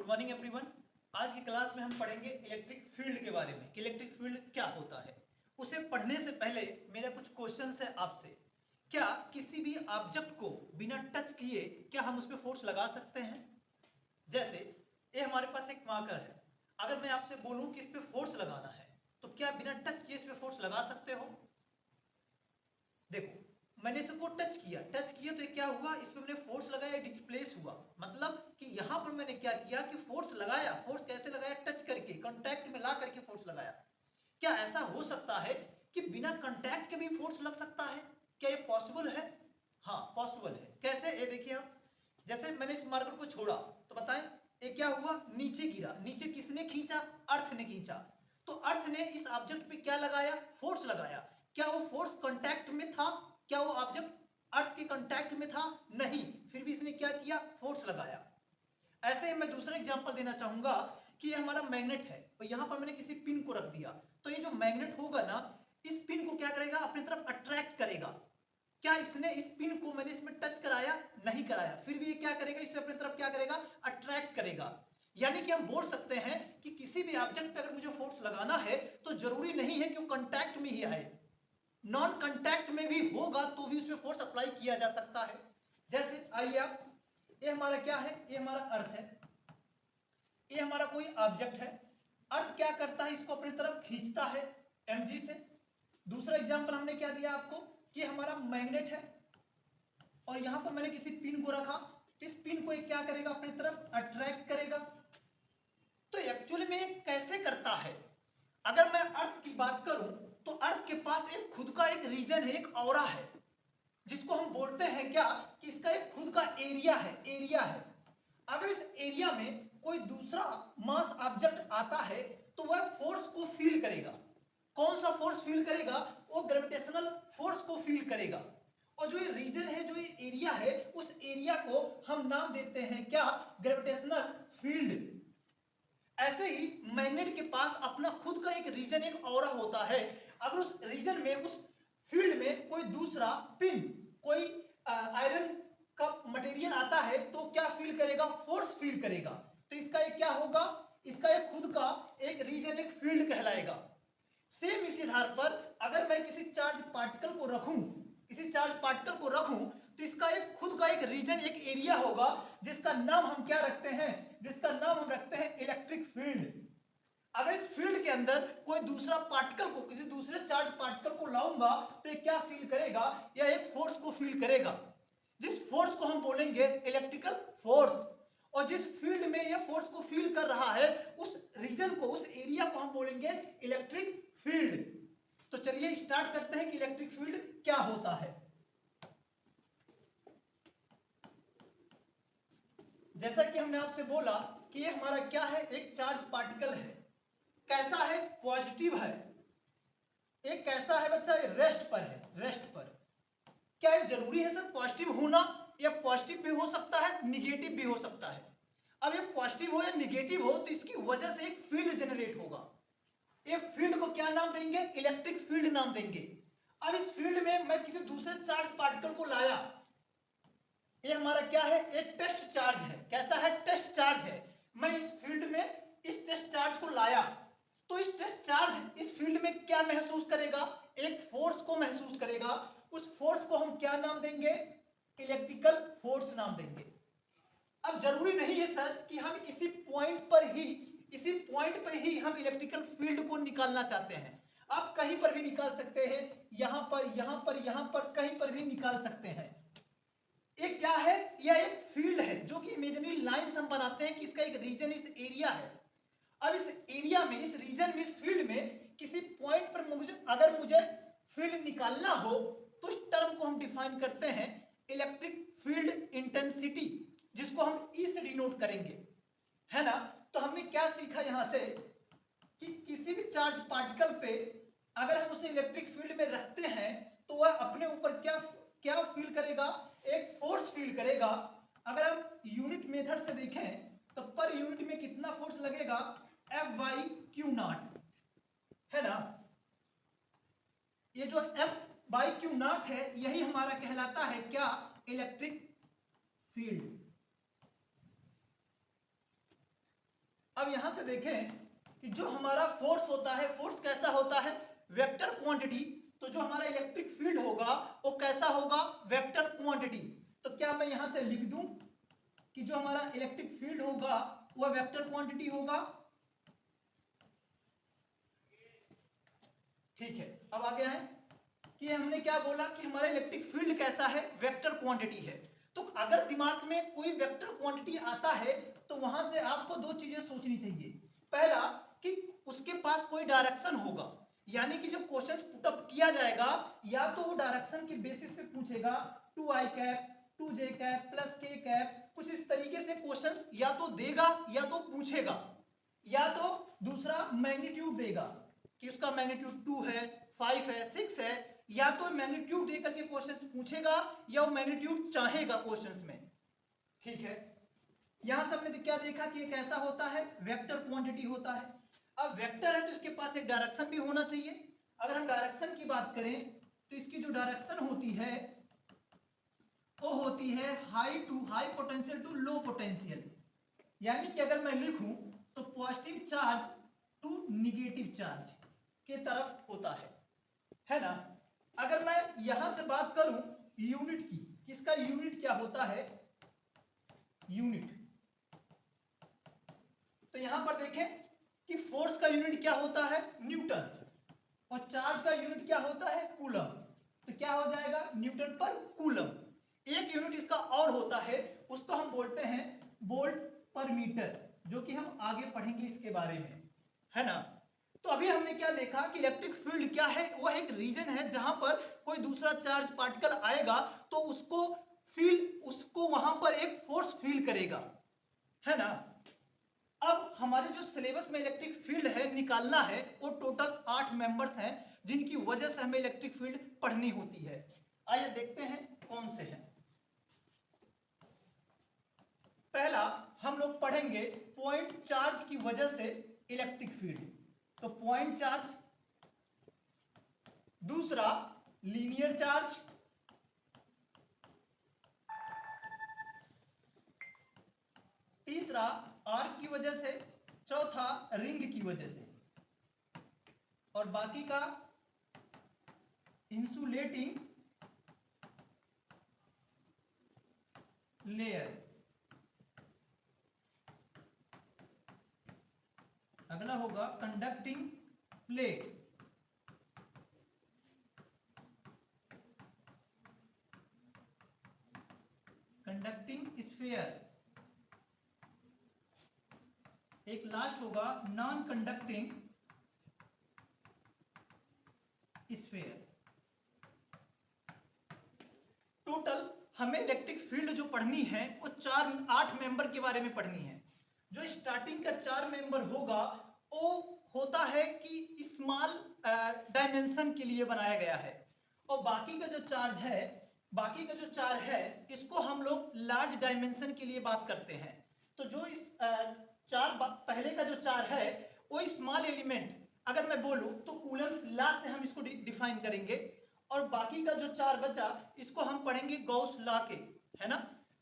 Good morning everyone. आज की class में हम पढ़ेंगे इलेक्ट्रिक फील्ड के बारे में कि इलेक्ट्रिक फील्ड क्या होता है। उसे पढ़ने से पहले मेरा कुछ क्वेश्चंस है आपसे। क्या किसी भी ऑब्जेक्ट को बिना टच किए क्या हम उस पर फोर्स लगा सकते हैं? जैसे ये हमारे पास एक मार्कर है, अगर मैं आपसे बोलूं कि इस पे फोर्स लगाना है तो क्या बिना टच किए इस पे फोर्स लगा सकते हो? देखो, मैंने इसको टच किया तो ये क्या हुआ, इसमें मैंने फोर्स लगाया, डिस्प्लेस हुआ। मतलब कि यहां पर मैंने क्या किया कि फोर्स लगाया। फोर्स कैसे लगाया? टच करके, कांटेक्ट में ला करके फोर्स लगाया। क्या ऐसा हो सकता है कि बिना कांटेक्ट के भी फोर्स लग सकता है? क्या ये पॉसिबल है? हाँ, पॉसिबल है। कैसे? ये देखिए आप, जैसे मैंने इस मार्कर को छोड़ा तो बताएं ये क्या हुआ, नीचे गिरा। नीचे किसने खींचा? अर्थ ने खींचा। तो अर्थ ने इस ऑब्जेक्ट पे क्या लगाया? फोर्स लगाया। क्या वो फोर्स कांटेक्ट में था? क्या वो ऑब्जेक्ट अर्थ के कांटेक्ट में था? नहीं, फिर भी इसने क्या किया? फोर्स लगाया। ऐसे ही मैं दूसरा एग्जांपल देना चाहूंगा कि ये हमारा मैग्नेट है और यहां पर मैंने किसी पिन को रख दिया, तो ये जो मैग्नेट होगा ना, इस पिन को क्या करेगा? अपनी तरफ अट्रैक्ट करेगा। क्या इसने इस पिन को मैंने इसमें टच कराया? नहीं कराया, फिर भी ये क्या करेगा? इसे अपनी तरफ क्या करेगा? अट्रैक्ट करेगा। यानी कि हम बोल सकते हैं कि किसी भी ऑब्जेक्ट पे अगर मुझे फोर्स लगाना है तो जरूरी नहीं है कि वो कांटेक्ट में ही आए, नॉन कांटेक्ट में भी होगा तो भी उसमें फोर्स अप्लाई किया जा सकता है। जैसे आइए आप, ये हमारा क्या है? ये हमारा अर्थ है, ये हमारा कोई ऑब्जेक्ट है। अर्थ क्या करता है? इसको अपनी तरफ खींचता है mg से। दूसरा एग्जांपल हमने क्या दिया आपको कि हमारा मैग्नेट है और यहां पर मैंने किसी पिन को रखा, इस पिन को क्या करेगा? अपनी तरफ अट्रैक्ट करेगा। तो एक्चुअली में कैसे करता है? अगर मैं अर्थ की बात करूं तो अर्थ के पास एक खुद का एक रीजन है, एक ऑरा है, जिसको हम बोलते हैं क्या कि इसका एक खुद का एरिया है, एरिया है। अगर इस एरिया में कोई दूसरा मास ऑब्जेक्ट आता है तो वह फोर्स को फील करेगा। कौन सा फोर्स फील करेगा? वो ग्रेविटेशनल फोर्स को फील करेगा। और जो ये रीजन है, जो ये एरिया है, उस एरिया को हम नाम देते हैं क्या? Gravitational field. ऐसे ही मैग्नेट के पास अपना खुद का एक रीजन, एक ऑरा होता है। अगर उस रीजन में, उस फील्ड में कोई दूसरा पिन, कोई आयरन का मटेरियल आता है तो क्या फील करेगा? फोर्स फील करेगा। तो इसका एक क्या होगा? इसका एक खुद का एक रीजन, एक फील्ड कहलाएगा। सेम इसी आधार पर अगर मैं किसी चार्ज पार्टिकल को रखूं, किसी चार्ज पार्टिकल को रखूं तो इसका एक खुद का एक रीजन, एक एरिया होगा, जिसका नाम हम क्या रखते हैं? जिसका नाम हम रखते हैं इलेक्ट्रिक फील्ड। अगर इस फील्ड के अंदर कोई दूसरा पार्टिकल को, किसी दूसरे चार्ज पार्टिकल को लाऊंगा तो ये क्या फील करेगा? या एक फोर्स को फील करेगा, जिस फोर्स को हम बोलेंगे इलेक्ट्रिकल फोर्स। और जिस फील्ड में ये फोर्स को फील कर रहा है, उस रीजन को, उस एरिया को हम बोलेंगे इलेक्ट्रिक फील्ड। तो चलिए स्टार्ट करते हैं कि इलेक्ट्रिक फील्ड क्या होता है। जैसा कि हमने आपसे बोला कि ये हमारा क्या है? एक चार्ज पार्टिकल है। कैसा है? पॉजिटिव है। एक कैसा है बच्चा? रेस्ट पर है, रेस्ट पर। क्या ये जरूरी है सर पॉजिटिव होना? या पॉजिटिव भी हो सकता है, निगेटिव भी हो सकता है। अब ये पॉजिटिव हो या निगेटिव हो तो इसकी वजह से एक फील्ड जनरेट होगा। ये फील्ड को क्या नाम देंगे? इलेक्ट्रिक फील्ड नाम देंगे। अब इस फील्ड में मैं किसी दूसरे चार्ज पार्टिकल को लाया, ये हमारा क्या है? एक टेस्ट चार्ज है। कैसा है? टेस्ट चार्ज है। मैं इस फील्ड में इस टेस्ट चार्ज को लाया तो इस टेस्ट चार्ज इस फील्ड में क्या महसूस करेगा? एक फोर्स को महसूस करेगा। उस फोर्स को हम क्या नाम देंगे? इलेक्ट्रिकल फोर्स नाम देंगे। अब जरूरी नहीं है सर कि हम इसी पॉइंट पर ही हम इलेक्ट्रिकल फील्ड को निकालना चाहते हैं। आप कहीं पर भी निकाल सकते हैं, यहां पर, यहां पर, यहां पर, कहीं पर भी निकाल सकते हैं। ये क्या है? यह एक फील्ड है जो कि इमेजिनरी लाइंस हम बनाते हैं कि इसका एक रीजन, इस एरिया है। अब इस एरिया में, इस रीजन में, इस फील्ड में किसी पॉइंट पर अगर मुझे फील्ड निकालना हो तो उस टर्म को हम डिफाइन करते हैं इलेक्ट्रिक फील्ड इंटेंसिटी, जिसको हम ई से डिनोट करेंगे, है ना। तो हमने क्या सीखा यहां से कि किसी भी चार्ज पार्टिकल पे अगर हम उसे इलेक्ट्रिक फील्ड में रखते हैं तो वह अपने ऊपर क्या क्या फील करेगा? एक फोर्स फील करेगा। अगर हम यूनिट मेथड से देखें तो पर यूनिट में कितना फोर्स लगेगा? F बाई क्यू नॉट, है ना। ये जो F बाई क्यू नॉट है यही हमारा कहलाता है क्या? Electric field. यहां से देखें कि जो हमारा फोर्स होता है, फोर्स कैसा होता है, वेक्टर क्वांटिटी। तो जो हमारा इलेक्ट्रिक फील्ड होगा वो कैसा होगा, वेक्टर क्वांटिटी। तो क्या मैं यहां से लिख दूं कि जो हमारा इलेक्ट्रिक फील्ड होगा वह वेक्टर क्वांटिटी होगा। ठीक है, अब आगे आए कि हमने क्या बोला कि हमारा इलेक्ट्रिक फील्ड कैसा है, वेक्टर क्वांटिटी है। तो अगर दिमाग में कोई वेक्टर क्वांटिटी आता है तो वहां से आपको दो चीजें सोचनी चाहिए। पहला कि उसके पास कोई डायरेक्शन होगा, यानी कि जब क्वेश्चन पुट अप किया जाएगा या तो वो डायरेक्शन के बेसिस पे पूछेगा 2i cap 2j cap plus k cap, कुछ इस तरीके से क्वेश्चंस या तो देगा या तो पूछेगा, या तो दूसरा मैग्नीट्यूड देगा कि उसका मैग्नीट्यूड 2 है 5 है 6 है, या तो मैग्नीट्यूड दे करके क्वेश्चन पूछेगा या वो मैग्नीट्यूड चाहेगा क्वेश्चंस में। ठीक है, यहां से हमने क्या देखा कि एक ऐसा होता है वेक्टर क्वांटिटी होता है। अब वेक्टर है तो इसके पास एक डायरेक्शन भी होना चाहिए। अगर हम डायरेक्शन की बात करें तो इसकी जो डायरेक्शन होती है वो होती है high potential to low potential, यानी कि अगर मैं लिखूं तो positive charge to negative charge के तरफ होता है ना। अगर मैं यहां से बात करूं यूनिट की, इसका यूनिट क्या होता है, यूनिट, तो यहां पर देखें कि फोर्स का यूनिट क्या होता है, न्यूटन, और चार्ज का यूनिट क्या होता है, कूलम। तो क्या हो जाएगा, न्यूटन पर कूलम। एक यूनिट इसका और होता है, उसको हम बोलते हैं वोल्ट पर मीटर, जो कि हम आगे पढ़ेंगे इसके बारे में, है ना। तो अभी हमने क्या देखा कि इलेक्ट्रिक फील्ड क्या है, वह एक रीजन है जहां पर कोई दूसरा चार्ज पार्टिकल आएगा तो उसको वहां पर एक फोर्स फील करेगा, है ना। अब हमारे जो सिलेबस में इलेक्ट्रिक फील्ड है निकालना है वो टोटल 8 मेंबर्स हैं जिनकी वजह से हमें इलेक्ट्रिक फील्ड पढ़नी होती है। आइए देखते हैं कौन से हैं। पहला हम लोग पढ़ेंगे पॉइंट चार्ज की वजह से इलेक्ट्रिक फील्ड, तो पॉइंट चार्ज। दूसरा लीनियर चार्ज। तीसरा आर्क की वजह से। चौथा रिंग की वजह से, और बाकी का इंसुलेटिंग लेयर। अगला होगा कंडक्टिंग प्लेट। Conducting sphere. एक लास्ट होगा नॉन कंडक्टिंग स्फीयर। टोटल हमें इलेक्ट्रिक फील्ड जो पढ़नी है वो 8 मेंबर के बारे में पढ़नी है। जो स्टार्टिंग का 4 मेंबर होगा वो होता है कि स्मॉल डायमेंशन के लिए बनाया गया है, और बाकी का जो चार्ज है इसको हम लोग लार्ज डायमेंशन के लिए बात करते हैं। तो जो इस पहले का जो चार्ज है वो स्मॉल एलिमेंट अगर मैं बोलूं तो कूलम्स लॉ से हम इसको डिफाइन करेंगे, और बाकी का जो चार बचा इसको हम पढ़ेंगे गॉस लॉ के, है ना।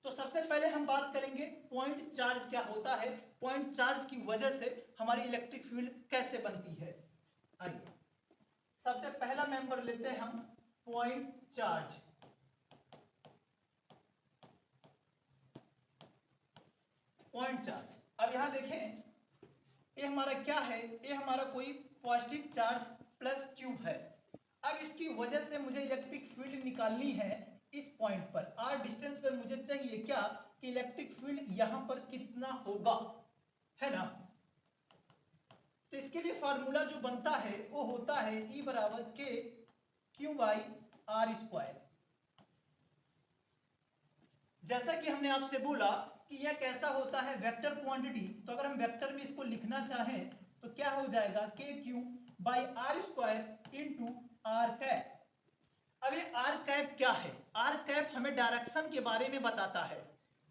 तो सबसे पहले हम बात करेंगे पॉइंट चार्ज क्या होता है, पॉइंट चार्ज की वजह से हमारी इलेक्ट्रिक फील्ड कैसे बनती है। आइए सबसे पहला मेंबर लेते हैं हम पॉइंट चार्ज। पॉइंट चार्ज, अब यहां देखें ये हमारा क्या है, ये हमारा कोई पॉजिटिव चार्ज प्लस क्यूब है। अब इसकी वजह से मुझे इलेक्ट्रिक फील्ड निकालनी है इस पॉइंट पर, आर डिस्टेंस पर मुझे चाहिए क्या कि इलेक्ट्रिक फील्ड यहां पर कितना होगा, है ना। तो इसके लिए फार्मूला जो बनता है वो होता है E बराबर के क्यू बाई आर स्क्वायर। जैसा कि हमने आपसे बोला कि यह कैसा होता है, वेक्टर क्वांटिटी। तो अगर हम वेक्टर में इसको लिखना चाहें तो क्या हो जाएगा, K Q by R square into R cap. अब ये आर कैप क्या है, आर कैप हमें डायरेक्शन के बारे में बताता है।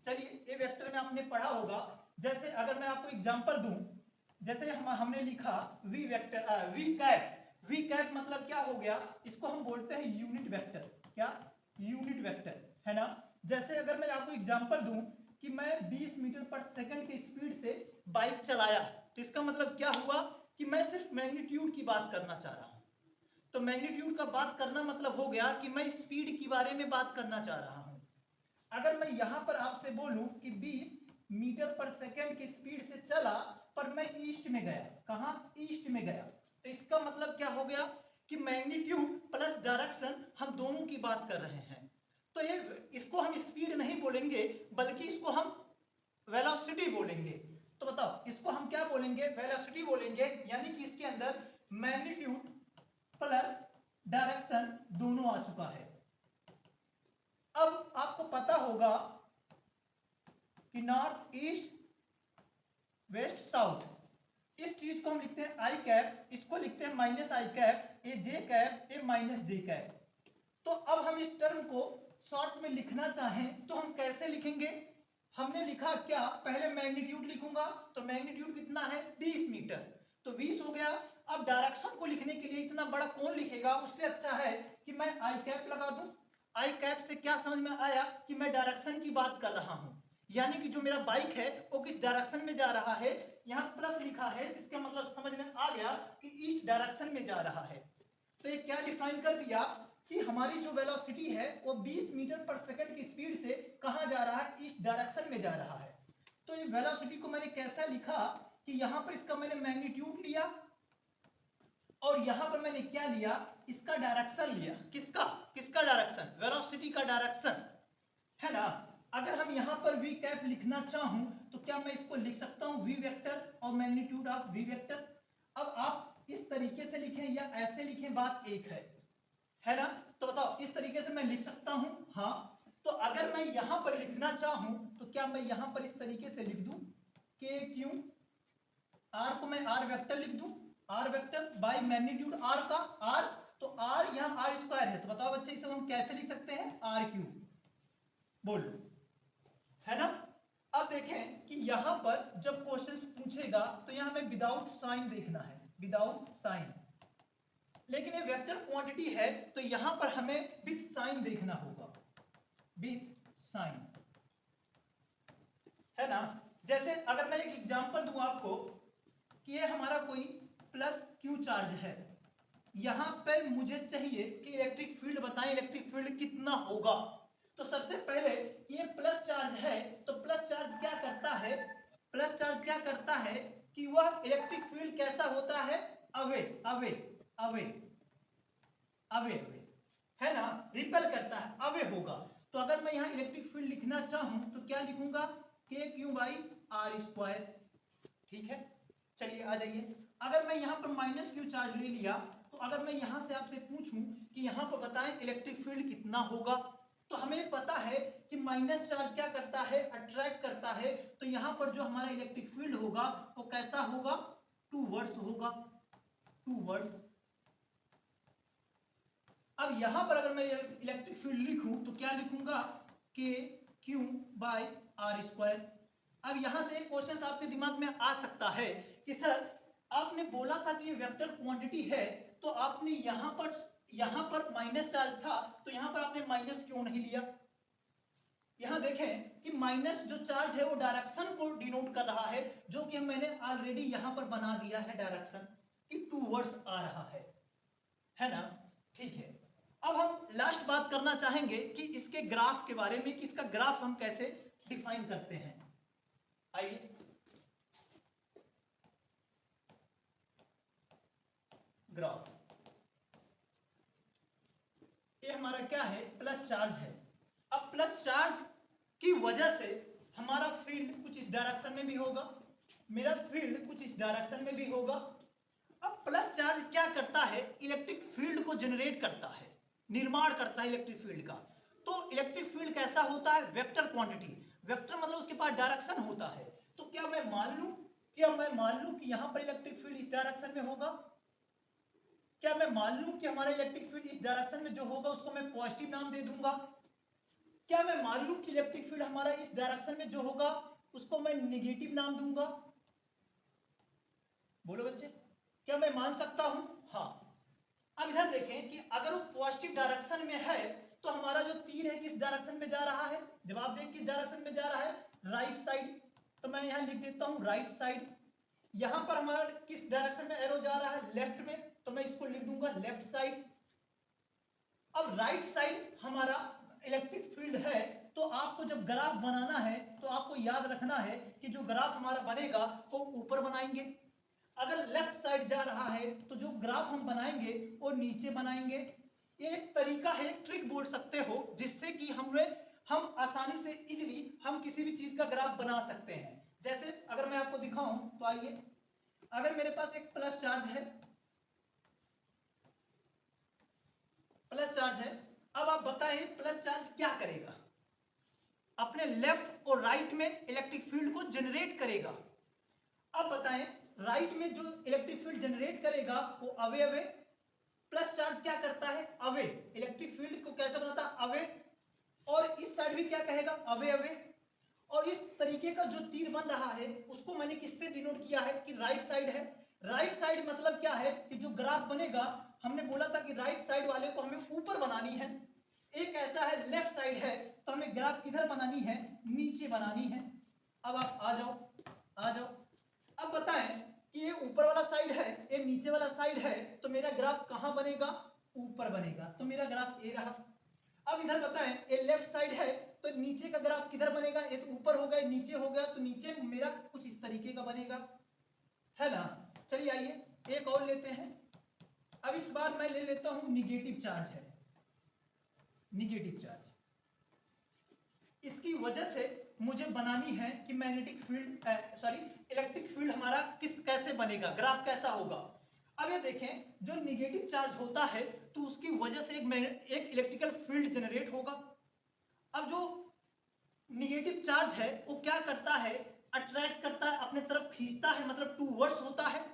चलिए ये वेक्टर में आपने पढ़ा होगा, जैसे अगर मैं आपको एग्जांपल दूं, जैसे हमने लिखा वी वेक्टर वी कैप मतलब क्या हो गया, इसको हम बोलते हैं यूनिट वेक्टर। क्या, यूनिट वेक्टर, है ना। जैसे अगर मैं आपको एग्जांपल दूं कि मैं 20 मीटर पर सेकंड की स्पीड से बाइक चलाया, तो इसका मतलब क्या हुआ कि मैं सिर्फ मैग्नीट्यूड की बात करना चाह रहा हूं। तो मैग्नीट्यूड का बात करना मतलब हो गया कि मैं स्पीड के बारे में बात करना चाह रहा हूं। अगर मैं यहां पर आपसे बोलूं कि 20 मीटर पर सेकंड की स्पीड से चला, पर मैं ईस्ट में गया, कहां, ईस्ट में गया, तो इसका मतलब क्या हो गया कि मैग्नीट्यूड प्लस डायरेक्शन हम दोनों की बात कर रहे हैं। तो ये इसको हम स्पीड नहीं बोलेंगे, बल्कि इसको हम वेलोसिटी बोलेंगे। तो बताओ इसको हम क्या बोलेंगे, वेलोसिटी बोलेंगे, यानी कि इसके अंदर मैग्नीट्यूड प्लस डायरेक्शन दोनों आ चुका है। अब आपको पता होगा कि नॉर्थ ईस्ट वेस्ट साउथ, इस चीज को हम लिखते हैं आई कैप, इसको लिखते हैं माइनस आई कैप, ए जे कैप, ए माइनस जे कैप। तो अब हम इस टर्म को शॉर्ट में लिखना चाहें तो हम कैसे लिखेंगे, हमने लिखा क्या, पहले मैग्नीट्यूड लिखूंगा, तो मैग्नीट्यूड कितना है 20 मीटर, तो 20 हो गया। अब डायरेक्शन को लिखने के लिए इतना बड़ा कौन लिखेगा, उससे अच्छा है कि मैं आई कैप लगा दूं। आई कैप से क्या समझ में आया कि मैं डायरेक्शन की बात कर रहा हूं, यानी कि जो मेरा बाइक है वो किस डायरेक्शन में जा रहा है, यहाँ प्लस लिखा है, इसका मतलब समझ में आ गया कि ईस्ट डायरेक्शन में जा रहा है। तो ये क्या डिफाइन कर दिया कि हमारी जो वेलोसिटी है वो 20 मीटर पर सेकंड की स्पीड से कहां जा रहा है, ईस्ट डायरेक्शन में जा रहा है। तो ये वेलोसिटी को मैंने कैसा लिखा कि यहां पर इसका मैंने मैग्नीट्यूड लिया और यहां पर मैंने क्या लिया, इसका डायरेक्शन लिया, किसका किसका डायरेक्शन, वेलोसिटी का डायरेक्शन, है ना। अगर हम यहां पर v कैप लिखना चाहूं तो क्या मैं इसको लिख सकता हूं v वेक्टर और मैग्नीट्यूड ऑफ v वेक्टर। अब आप इस तरीके से लिखें या ऐसे लिखें, बात एक है ना। तो बताओ इस तरीके से मैं लिख सकता हूं, हाँ। तो अगर मैं यहां पर लिखना चाहूं तो क्या मैं यहां पर इस तरीके से लिख दूं, k q, r को मैं r वेक्टर लिख दूं, r vector by magnitude r का r, तो r यहां r स्क्वायर है, तो बताओ बच्चे इसे हम कैसे लिख सकते हैं, r क्यूब, बोलो, है ना। अब देखें कि यहां पर जब क्वेश्चंस पूछेगा तो यहां हमें विदाउट साइन देखना है, विदाउट साइन, लेकिन ये वेक्टर क्वांटिटी है तो यहां पर हमें विद साइन देखना होगा, विद साइन, है ना। जैसे अगर मैं एक एग्जांपल दूं आपको कि ये हमारा कोई प्लस क्यू चार्ज है, यहां पर मुझे चाहिए कि इलेक्ट्रिक फील्ड बताएं, इलेक्ट्रिक फील्ड कितना होगा। तो सबसे पहले ये प्लस चार्ज है, तो प्लस चार्ज क्या करता है, प्लस चार्ज क्या करता है कि वह इलेक्ट्रिक फील्ड कैसा होता है, away away away away away, है ना, रिपेल करता है, अवे होगा। तो अगर मैं यहाँ इलेक्ट्रिक फील्ड लिखना चाहूं तो क्या लिखूंगा, के क्यू बाई आर स्क्वायर, ठीक है। चलिए आ जाइए, अगर मैं यहाँ पर माइनस क्यू चार्ज ले लिया, तो अगर मैं यहाँ से आपसे पूछूं कि यहाँ पर बताएं इलेक्ट्रिक फील्ड कितना होगा, तो हमें पता है कि माइनस चार्ज क्या करता है, अट्रैक्ट करता है, तो यहाँ पर जो हमारा इलेक्ट्रिक फील्ड होगा वो कैसा होगा, टूवर्ड्स होगा, टूवर्ड्स। अब यहां पर अगर मैं इलेक्ट्रिक फील्ड लिखूं तो क्या लिखूंगा, के क्यू बाय आर स्क्वायर। अब यहां से एक क्वेश्चन आपके दिमाग में आ सकता है कि सर आपने बोला था कि ये वेक्टर क्वांटिटी है, तो आपने यहां पर माइनस चार्ज था, तो यहां पर आपने माइनस क्यों नहीं लिया। यहां देखें कि माइनस जो चार्ज है वो डायरेक्शन को डिनोट कर रहा है, जो कि मैंने ऑलरेडी यहां पर बना दिया है डायरेक्शन कि टूवर्ड्स आ रहा है ना, ठीक है। अब हम लास्ट बात करना चाहेंगे कि इसके ग्राफ के बारे में कि इसका ग्राफ हम कैसे डिफाइन करते हैं। आइए, ग्राफ, ये हमारा क्या है, प्लस चार्ज है। अब प्लस चार्ज की वजह से हमारा फील्ड कुछ इस डायरेक्शन में भी होगा, मेरा फील्ड कुछ इस डायरेक्शन में भी होगा। अब प्लस चार्ज क्या करता है, इलेक्ट्रिक फील्ड को जनरेट करता है, निर्माण करता है इलेक्ट्रिक फील्ड का। तो इलेक्ट्रिक फील्ड कैसा होता है, वेक्टर क्वांटिटी, वेक्टर मतलब उसके पास डायरेक्शन होता है। तो क्या मैं मान लूं कि यहां पर इलेक्ट्रिक फील्ड इस डायरेक्शन में होगा, क्या मैं मान लूं कि हमारा इलेक्ट्रिक फील्ड इस डायरेक्शन में जो होगा उसको मैं पॉजिटिव नाम दे दूंगा, क्या मैं मान लूं कि इलेक्ट्रिक फील्ड हमारा इस डायरेक्शन में जो होगा उसको मैं नेगेटिव नाम दूंगा, बोलो बच्चे, क्या मैं मान सकता हूं, हाँ। अब इधर देखें कि अगर वो पॉजिटिव डायरेक्शन में है तो हमारा जो तीर है किस डायरेक्शन में जा रहा है, जवाब दें किस डायरेक्शन में जा रहा है, राइट साइड। तो मैं यहाँ लिख देता हूँ राइट साइड। यहाँ पर हमारा किस डायरेक्शन में एरो जा रहा है, लेफ्ट में, तो मैं इसको लिख दूंगा लेफ्ट साइड। अब राइट साइड हमारा इलेक्ट्रिक फील्ड है, तो आपको जब ग्राफ बनाना है तो आपको याद रखना है कि जो ग्राफ हमारा बनेगा वो ऊपर बनाएंगे। अगर लेफ्ट साइड जा रहा है तो जो ग्राफ हम बनाएंगे वो नीचे बनाएंगे। ये एक तरीका है, ट्रिक बोल सकते हो, जिससे कि हम आसानी से इजीली हम किसी भी चीज का ग्राफ बना सकते हैं। जैसे अगर मैं आपको दिखाऊं तो आइए, अगर मेरे पास एक प्लस चार्ज है, प्लस चार्ज है, अब आप बताएं प्लस चार्ज क्या करेगा, अपने लेफ्ट और राइट में इलेक्ट्रिक फील्ड को जनरेट करेगा। अब बताएं राइट में जो इलेक्ट्रिक फील्ड जनरेट करेगा वो अवे अवे, प्लस चार्ज क्या करता है, अवे, इलेक्ट्रिक फील्ड को कैसे बनाता है, अवे, और इस साइड भी क्या कहेगा, अवे अवे। और इस तरीके का जो तीर बन रहा है उसको मैंने किससे डिनोट किया है कि राइट साइड है। राइट साइड मतलब क्या है कि जो ग्राफ बनेगा, हमने बोला था कि राइट साइड वाले को हमें ऊपर बनानी है। एक ऐसा है लेफ्ट साइड है, तो हमें ग्राफ किधर बनानी है, नीचे बनानी है। अब आप आ जाओ, आ जाओ। अब बताएं कि ये ऊपर वाला साइड है, ये नीचे वाला साइड है, तो मेरा ग्राफ कहां बनेगा, ऊपर बनेगा, तो मेरा ग्राफ ये रहा। अब इधर बताएं ये लेफ्ट साइड है, तो नीचे का ग्राफ किधर बनेगा, ये तो ऊपर हो गया, नीचे हो गया, तो नीचे मेरा कुछ इस तरीके का बनेगा, है ना। चलिए आइए एक और लेते हैं। अब इस बार मैं ले लेता हूं निगेटिव चार्ज है, निगेटिव चार्ज। इसकी वजह से मुझे बनानी है कि मैग्नेटिक फील्ड इलेक्ट्रिक फील्ड हमारा कैसे बनेगा, ग्राफ कैसा होगा। अब ये देखें, जो निगेटिव चार्ज होता है तो उसकी वजह से एक इलेक्ट्रिकल फील्ड जनरेट होगा। अब जो निगेटिव चार्ज है वो क्या करता है, अट्रैक्ट करता है, अपने तरफ खींचता है, मतलब टूवर्ड्स होता है।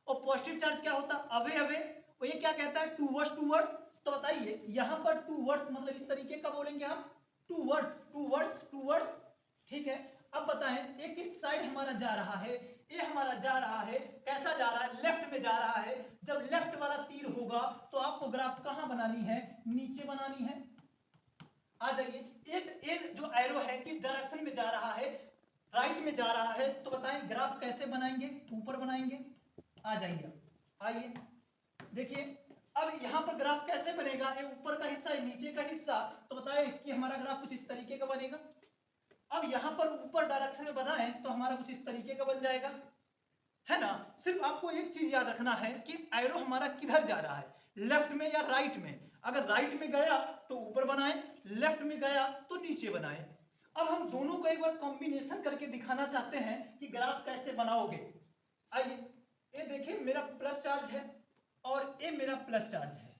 और पॉजिटिव चार्ज क्या होता है, अवे अवे, वो ये क्या कहता है, टूवर्ड्स टूवर्ड्स। तो बताइए यहाँ पर टूवर्ड्स मतलब इस तरीके का बोलेंगे हम, टूवर्ड्स टूवर्ड्स टूवर्ड्स, ठीक है। अब बताएं ये किस साइड हमारा जा रहा है, ये हमारा जा रहा है, कैसा जा रहा है, लेफ्ट में जा रहा है। जब लेफ्ट वाला तीर होगा तो आपको ग्राफ कहां बनानी है, नीचे बनानी है। आ जाइए, एक जो एरो है किस डायरेक्शन में जा रहा है, राइट में जा रहा है, तो बताएं ग्राफ कैसे बनाएंगे, ऊपर बनाएंगे। आ जाइए, आइए देखिए, अब यहां पर ग्राफ कैसे बनेगा, ये ऊपर का हिस्सा है, नीचे का हिस्सा, तो बताएं कि हमारा ग्राफ कुछ इस तरीके का बनेगा। अब यहां पर ऊपर डायरेक्शन में बनाए तो हमारा कुछ इस तरीके का बन जाएगा, है ना। सिर्फ आपको एक चीज याद रखना है कि एरो हमारा किधर जा रहा है, लेफ्ट में या राइट में। अगर राइट में गया तो ऊपर बनाए, लेफ्ट में गया तो नीचे बनाए। अब हम दोनों को एक बार कॉम्बिनेशन करके दिखाना चाहते हैं कि ग्राफ कैसे बनाओगे। आइए, ये देखिए मेरा प्लस चार्ज है और ये मेरा प्लस चार्ज है।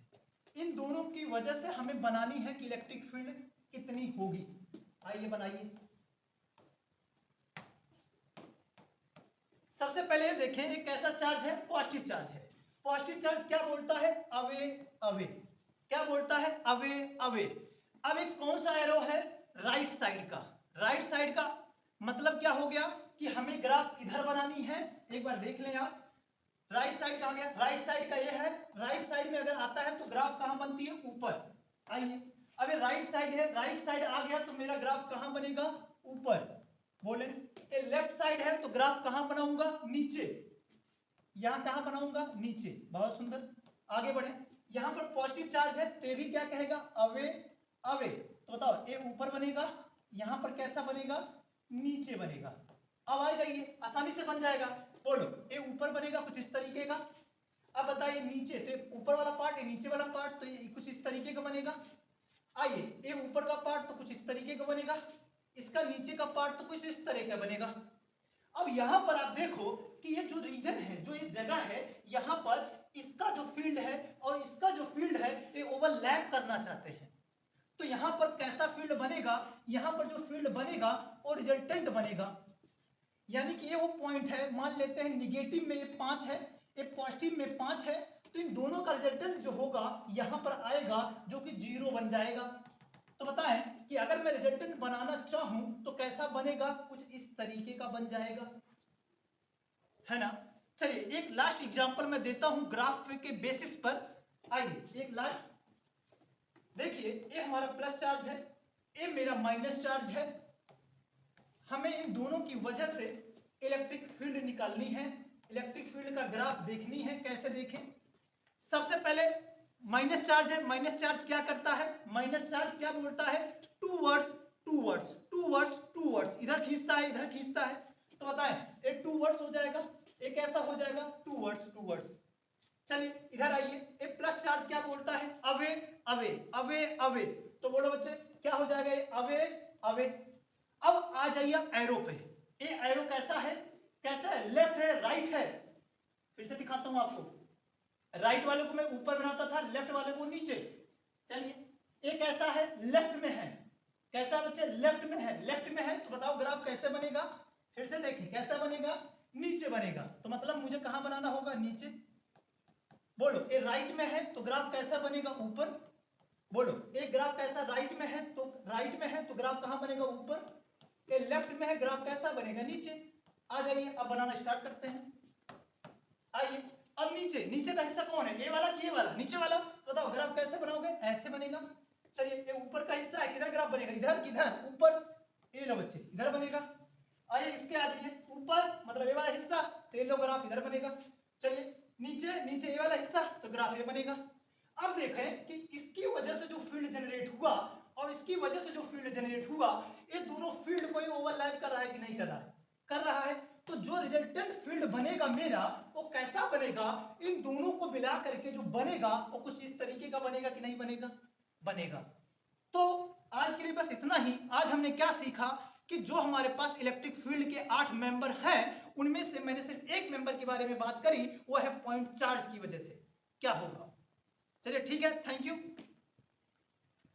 इन दोनों की वजह से हमें बनानी है कि इलेक्ट्रिक फील्ड कितनी होगी। आइए बनाइए। सबसे पहले देखें एक कैसा चार्ज है, पॉजिटिव चार्ज है। पॉजिटिव चार्ज क्या बोलता है, अवे अवे, क्या बोलता है, अवे अवे। अब एक कौन सा एरो है, राइट साइड का। राइट साइड का मतलब क्या हो गया कि हमें ग्राफ किधर बनानी है, एक बार देख लें आप। राइट साइड कहां गया, राइट साइड का ये है, राइट साइड में अगर आता है तो ग्राफ कहां बनती है, ऊपर। आइए, अब ये राइट साइड है, राइट साइड आ गया तो मेरा ग्राफ कहां बनेगा, ऊपर। बोले ये लेफ्ट साइड है तो ग्राफ कहां बनाऊंगा, नीचे। यहां कहां बनाऊंगा, नीचे। बहुत सुंदर, आगे बढ़े। यहां पर पॉजिटिव चार्ज है तो ये भी क्या कहेगा, अवे अवे। तो बताओ ये ऊपर बनेगा, यहां पर कैसा बनेगा, नीचे बनेगा। अब आ जाइए, आसानी से बन जाएगा। बोलो ये ऊपर बनेगा कुछ इस तरीके का। अब बताइए नीचे, तो ऊपर वाला पार्ट, ये नीचे वाला पार्ट, तो ये कुछ इस तरीके का बनेगा। आइए, ये ऊपर का पार्ट तो कुछ इस तरीके का बनेगा, इसका नीचे का पार्ट तो कुछ इस तरह का बनेगा। अब यहां पर आप देखो कि ये जो रीजन है, जो ये जगह है, यहां पर इसका जो फील्ड है और इसका जो फील्ड है ये ओवरलैप करना चाहते हैं। तो यहां पर कैसा फील्ड बनेगा, यहां पर जो फील्ड बनेगा वो रिजल्टेंट बनेगा। यानी कि ये वो पॉइंट है, मान लेते हैं निगेटिव में ये 5 है, ये पॉजिटिव में 5 है, तो इन दोनों का रिजल्टेंट जो होगा यहां पर आएगा जो कि 0 बन जाएगा। तो बताएं कि अगर मैं रिजल्टेंट बनाना चाहूं तो कैसा बनेगा, कुछ इस तरीके का बन जाएगा, है ना। चलिए एक लास्ट एग्जांपल मैं देता हूं ग्राफ के बेसिस पर। आइए एक लास्ट देखिए, ये हमारा प्लस चार्ज है, ये मेरा माइनस चार्ज है। हमें इन दोनों की वजह से निकालनी है, इलेक्ट्रिक फील्ड का ग्राफ देखनी है। कैसे देखें? सबसे पहले माइनस चार्ज है, माइनस चार्ज क्या करता है? माइनस चार्ज क्या बोलता है? Towards towards towards towards, इधर खींचता है इधर खींचता है। तो बताएं ये टू वर्ड्स हो जाएगा, ये कैसा हो जाएगा? Towards towards. चलिए इधर आइए, ये प्लस चार्ज क्या बोलता है? Away away away away. तो बोलो बच्चे क्या हो जाएगा? ये अवे अवे। अब आ जाइए एरो पे। ये एरो कैसा है? कैसा है? लेफ्ट है राइट है? फिर से दिखाता हूं आपको। राइट वाले को मैं ऊपर बनाता था, लेफ्ट वाले को नीचे। चलिए ये कैसा है? लेफ्ट में है। कैसा बच्चे? लेफ्ट में है। लेफ्ट में है तो बताओ ग्राफ कैसे बनेगा? फिर से देखिए कैसा बनेगा? नीचे बनेगा। तो मतलब मुझे कहां बनाना होगा? नीचे। बोलो ये राइट में है तो ग्राफ कैसा बनेगा? ऊपर। बोलो एक ग्राफ कैसा? राइट में है तो राइट में है तो ग्राफ कहां बनेगा? ऊपर। ये लेफ्ट में है, ग्राफ कैसा बनेगा? नीचे। आ जाइए अब बनाना स्टार्ट करते हैं। आइए अब नीचे, नीचे का हिस्सा कौन है? ये वाला कि ये वाला? नीचे वाला। बताओ ग्राफ कैसे बनाओगे? ऐसे बनेगा। चलिए ये ऊपर का हिस्सा है, किधर ग्राफ बनेगा? इधर किधर? ऊपर। ये लो बच्चे इधर बनेगा। आइए इसके आ जाइए ऊपर, मतलब ये वाला हिस्सा, तो ये लो ग्राफ इधर बनेगा। चलिए नीचे, नीचे ये वाला हिस्सा, तो ग्राफ ये बनेगा। अब देखें कि इसकी वजह से जो फील्ड जनरेट हुआ और इसकी वजह से जो फील्ड जनरेट हुआ, ये दोनों फील्ड को ओवरलैप कर रहा है कि नहीं कर रहा है? कर रहा है। तो जो रिजल्टेंट फील्ड बनेगा मेरा, वो कैसा बनेगा? इन दोनों को मिला करके जो बनेगा वो कुछ इस तरीके का बनेगा कि नहीं बनेगा? बनेगा। तो आज के लिए बस इतना ही। आज हमने क्या सीखा कि जो हमारे पास इलेक्ट्रिक फील्ड के 8 मेंबर हैं, उनमें से मैंने सिर्फ एक मेंबर के बारे में बात करी, वो है पॉइंट चार्ज की वजह से क्या होगा। चलिए ठीक है, थैंक यू।